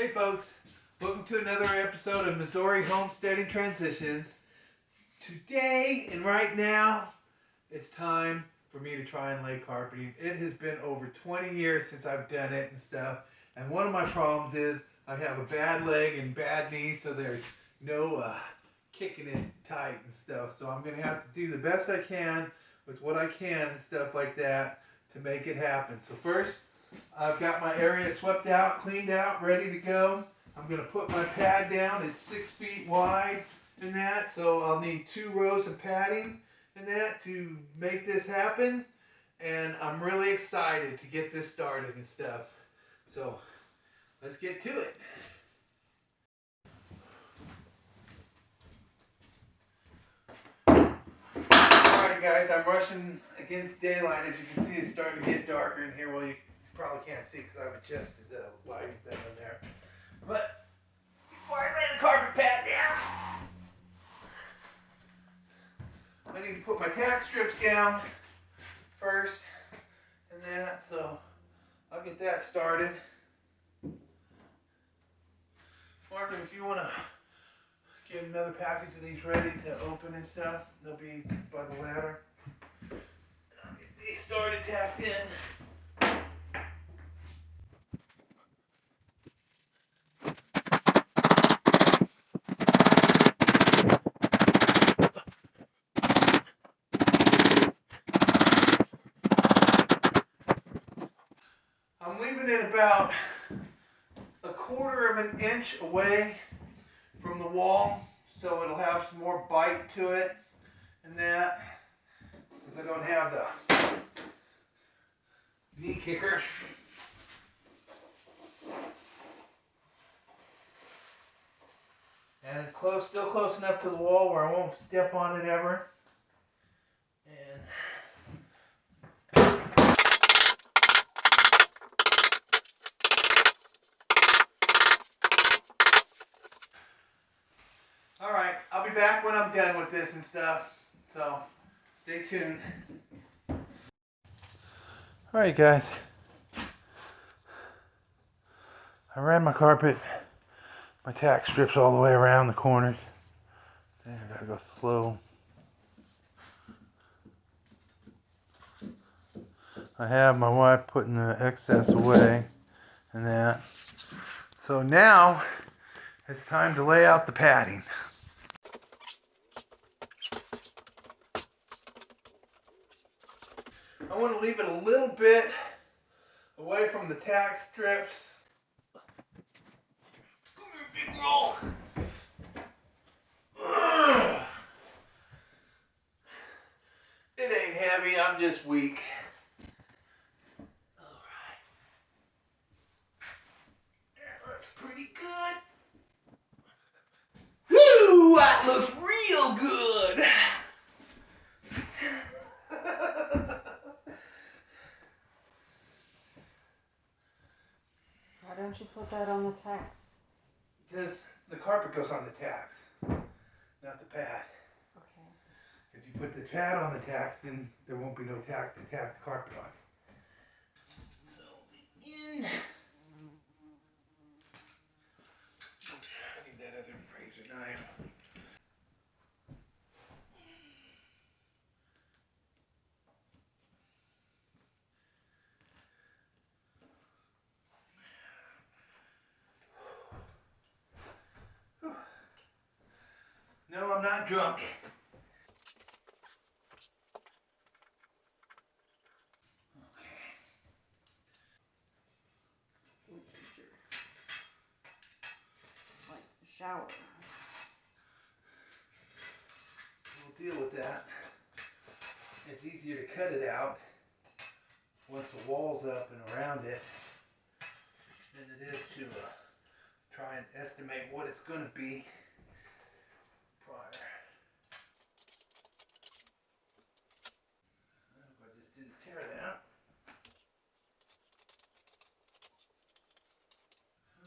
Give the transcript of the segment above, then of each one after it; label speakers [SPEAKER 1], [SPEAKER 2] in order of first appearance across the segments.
[SPEAKER 1] Hey folks, welcome to another episode of Missouri Homesteading Transitions. Today and right now, it's time for me to try and lay carpeting. It has been over 20 years since I've done it and stuff. And one of my problems is I have a bad leg and bad knee, so there's no kicking it tight and stuff. So I'm going to have to do the best I can with what I can and stuff like that to make it happen. So first, I've got my area swept out, cleaned out, ready to go. I'm going to put my pad down. It's 6 feet wide and that, so I'll need 2 rows of padding and that to make this happen. And I'm really excited to get this started and stuff. So let's get to it. Alright guys, I'm rushing against daylight. As you can see, it's starting to get darker in here. Well, you probably can't see because I've adjusted the lighting thing in there. But before I lay the carpet pad down, I need to put my tack strips down first and that, so I'll get that started. Marvin, if you want to get another package of these ready to open and stuff, they'll be by the ladder. And I'll get these started tacked in. I'm leaving it about 1/4 of an inch away from the wall, so it'll have some more bite to it and that, because I don't have the knee kicker. And it's close, still close enough to the wall where I won't step on it ever. And alright, I'll be back when I'm done with this and stuff, so stay tuned. Alright guys, I ran my carpet, my tack strips all the way around the corners. Then I gotta go slow. I have my wife putting the excess away and that. So now it's time to lay out the padding. I want to leave it a little bit away from the tack strips. Come here, big roll. It ain't heavy, I'm just weak. Alright. That looks pretty good. Woo! That looks real good!
[SPEAKER 2] Why don't you put that on the tacks?
[SPEAKER 1] Because the carpet goes on the tacks, not the pad.
[SPEAKER 2] Okay.
[SPEAKER 1] If you put the pad on the tacks, then there won't be no tack to tack the carpet on. So the end. I need that other razor knife. No, I'm not drunk.
[SPEAKER 2] Like the shower.
[SPEAKER 1] We'll deal with that. It's easier to cut it out once the wall's up and around it than it is to try and estimate what it's going to be prior. I hope I just didn't tear that.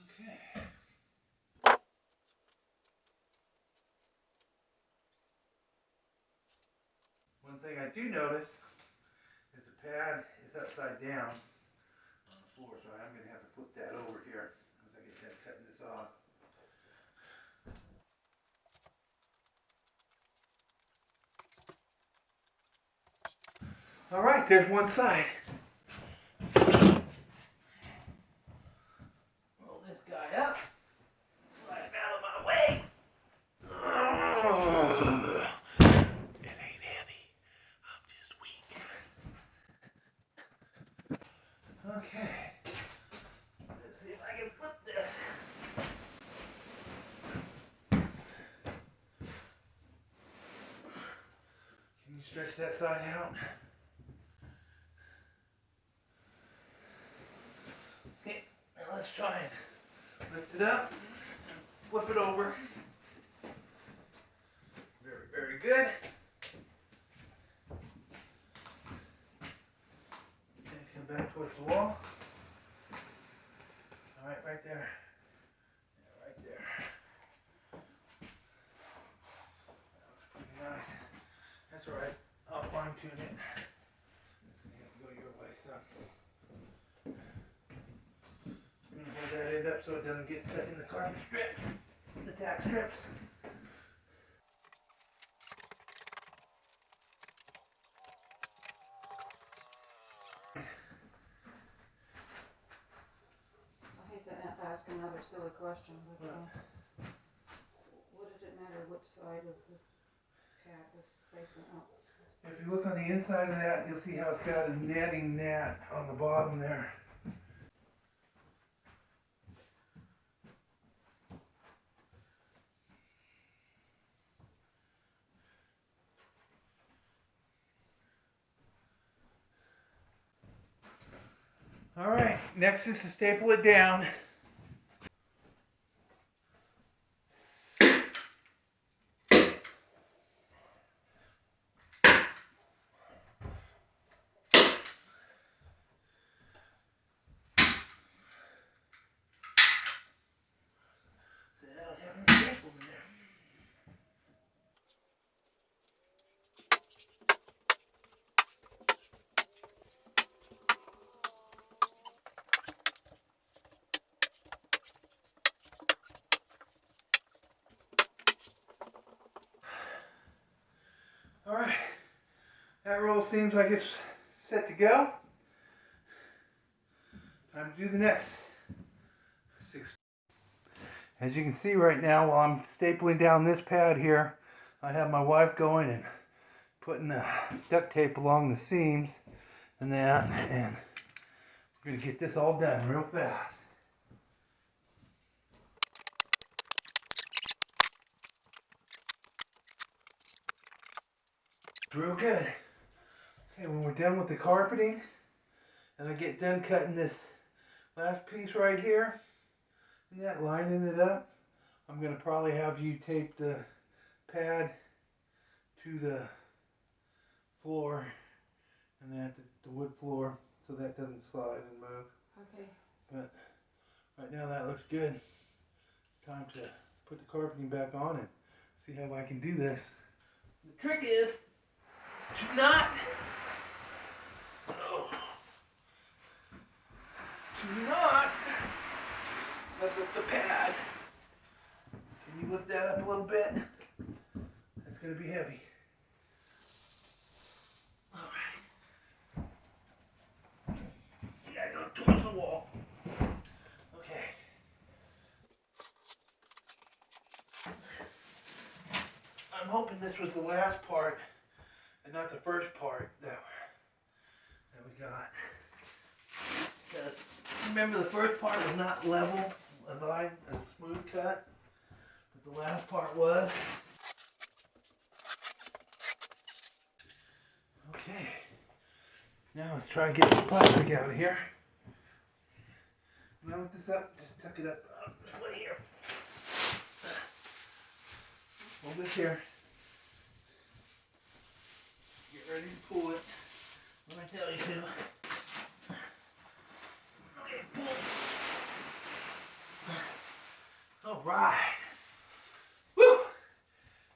[SPEAKER 1] Okay. One thing I do notice is the pad is upside down on the floor, so I'm going to have to flip that over here as I get done cutting this All right, there's one side. Roll this guy up. Slide him out of my way. It ain't heavy. I'm just weak. Okay. Let's see if I can flip this. Can you stretch that side out? Okay, now let's try it. Lift it up, flip it over. Very, very good. And come back towards the wall. All right, right there. Yeah, right there. That looks pretty nice. That's all right. I'll fine tune it. It's gonna have to go your way, son. I'm gonna hold that end up so it doesn't get stuck in the carpet strips, the tack strips.
[SPEAKER 2] I hate to ask another silly question, but what did it matter which side of the pad was facing up?
[SPEAKER 1] If you look on the inside of that, you'll see how it's got a netting mat on the bottom there. All right, next is to staple it down. All right, that roll seems like it's set to go. Time to do the next 6. As you can see right now, while I'm stapling down this pad here, I have my wife going and putting the duct tape along the seams and that, and we're gonna get this all done real fast. Real good. Okay, when we're done with the carpeting and I get done cutting this last piece right here and that, lining it up, I'm gonna probably have you tape the pad to the floor and that the wood floor so that doesn't slide and move.
[SPEAKER 2] Okay.
[SPEAKER 1] But right now that looks good. It's time to put the carpeting back on and see how I can do this. The trick is to not mess up the pad. Can you lift that up a little bit? That's going to be heavy. Alright. You gotta go towards the wall. Okay. I'm hoping this was the last part and not the first part that we got. Because remember, the first part was not level, a line, a smooth cut, but the last part was. Okay, now let's try and get this plastic out of here. When I lift this up, just tuck it up this way here. Hold this here. Get ready to pull it when I tell you to. Okay, pull. All right. Woo!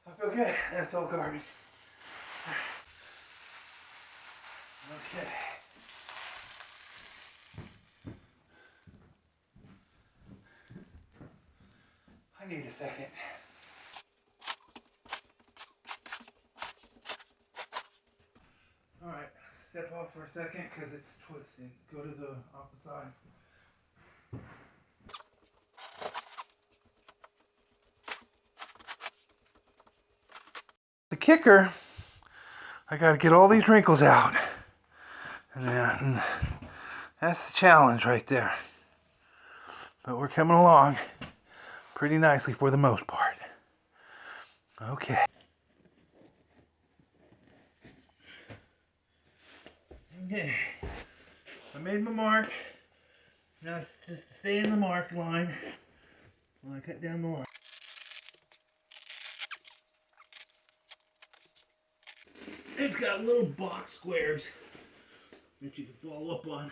[SPEAKER 1] I feel good. That's all garbage. Okay. I need a second. All right, step for a second because it's twisting. Go to the opposite side. The kicker, I got to get all these wrinkles out. And that's the challenge right there. But we're coming along pretty nicely for the most part. Okay. Okay. I made my mark. Now it's just to stay in the mark line when I cut down the line. It's got little box squares that you can follow up on.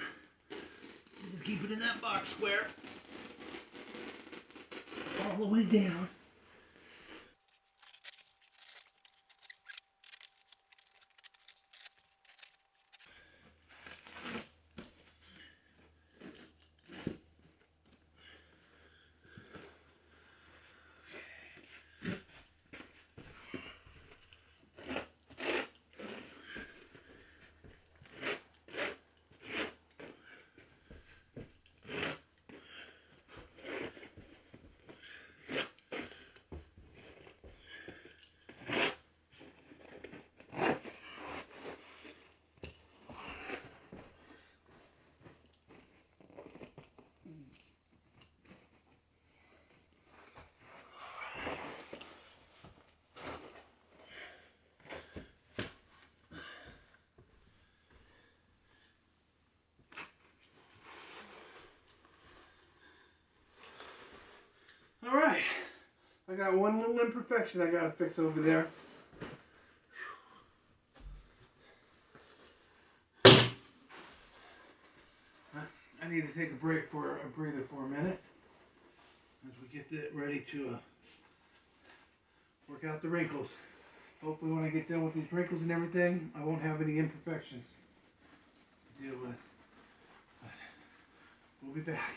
[SPEAKER 1] Just keep it in that box square all the way down. Alright, I got one little imperfection I gotta fix over there. I need to take a break for a breather for a minute as we get that ready to work out the wrinkles. Hopefully when I get done with these wrinkles and everything, I won't have any imperfections to deal with. But we'll be back.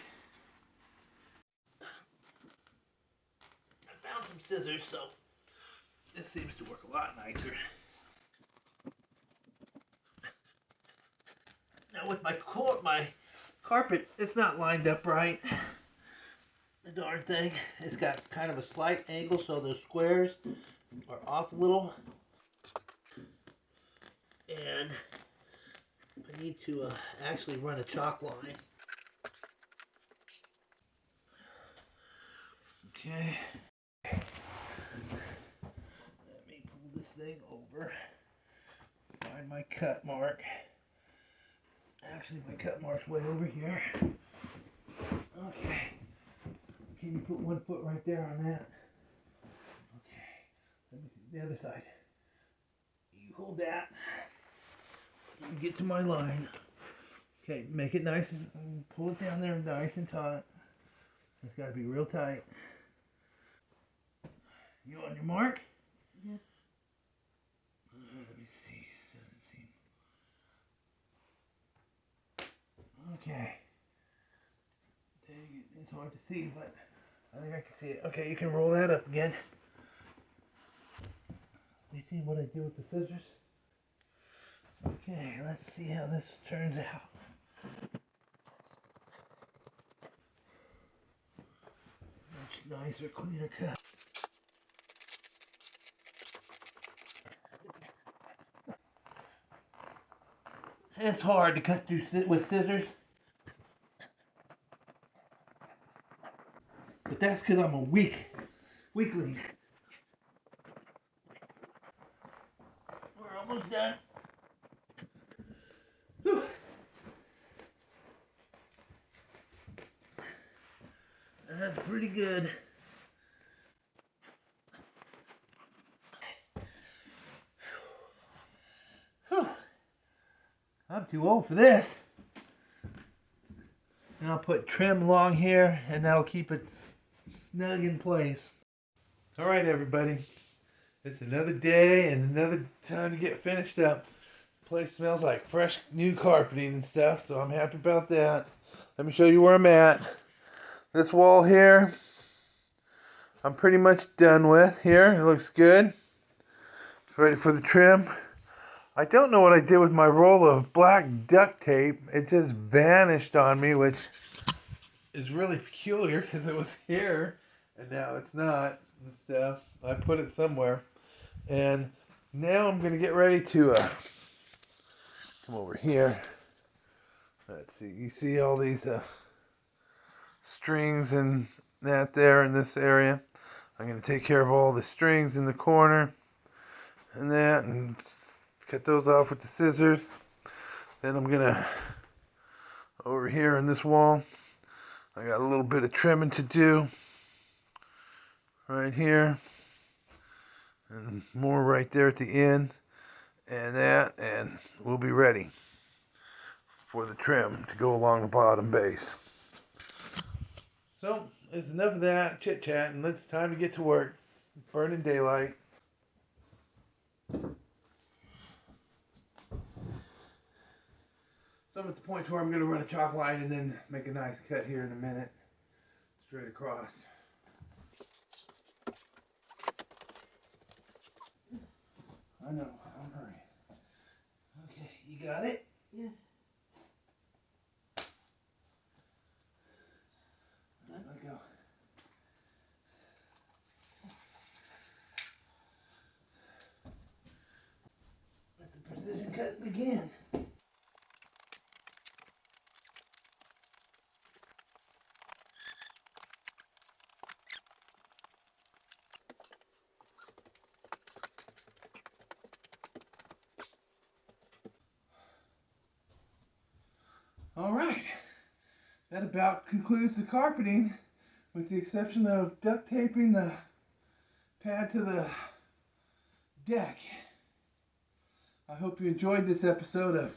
[SPEAKER 1] I found some scissors, so this seems to work a lot nicer. Now with my carpet, it's not lined up right. The darn thing, it's got kind of a slight angle, so those squares are off a little. And I need to actually run a chalk line. Okay. Let me pull this thing over. Find my cut mark. Actually, my cut mark's way over here. Okay. Can you put 1 foot right there on that? Okay. Let me see the other side. You hold that. And get to my line. Okay, make it nice and pull it down there nice and taut. It's got to be real tight. You on your mark?
[SPEAKER 2] Yes.
[SPEAKER 1] Let me see. Okay. Dang it, it's hard to see, but I think I can see it. Okay, you can roll that up again. You see what I do with the scissors? Okay, let's see how this turns out. Much nicer, cleaner cut. It's hard to cut through with scissors. But that's because I'm a weakling. We're almost done. Whew. That's pretty good. Whew. I'm too old for this. And I'll put trim along here, and that'll keep it snug in place. All right, everybody. It's another day and another time to get finished up. The place smells like fresh new carpeting and stuff, so I'm happy about that. Let me show you where I'm at. This wall here, I'm pretty much done with here. It looks good. It's ready for the trim. I don't know what I did with my roll of black duct tape. It just vanished on me, which is really peculiar because it was here and now it's not and stuff. I put it somewhere. And now I'm going to get ready to come over here. Let's see. You see all these strings and that there in this area. I'm going to take care of all the strings in the corner and that and cut those off with the scissors. Then I'm going to, over here in this wall, I got a little bit of trimming to do right here. And more right there at the end. And that, and we'll be ready for the trim to go along the bottom base. So, it's enough of that chit-chat, and it's time to get to work. Burning daylight. So I'm at the point where I'm going to run a chalk line and then make a nice cut here in a minute. Straight across. I know, I'm hurrying. Okay, you got it?
[SPEAKER 2] Yes.
[SPEAKER 1] Let go. Let the precision cut begin. All right. That about concludes the carpeting, with the exception of duct taping the pad to the deck. I hope you enjoyed this episode of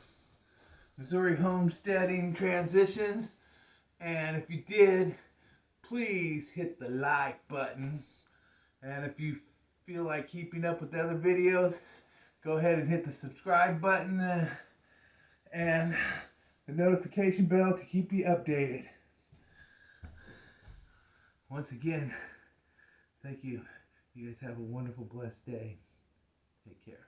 [SPEAKER 1] Missouri Homesteading Transitions. And if you did, please hit the like button. And if you feel like keeping up with the other videos, go ahead and hit the subscribe button and the notification bell to keep you updated. Once again, thank you. You guys have a wonderful, blessed day. Take care.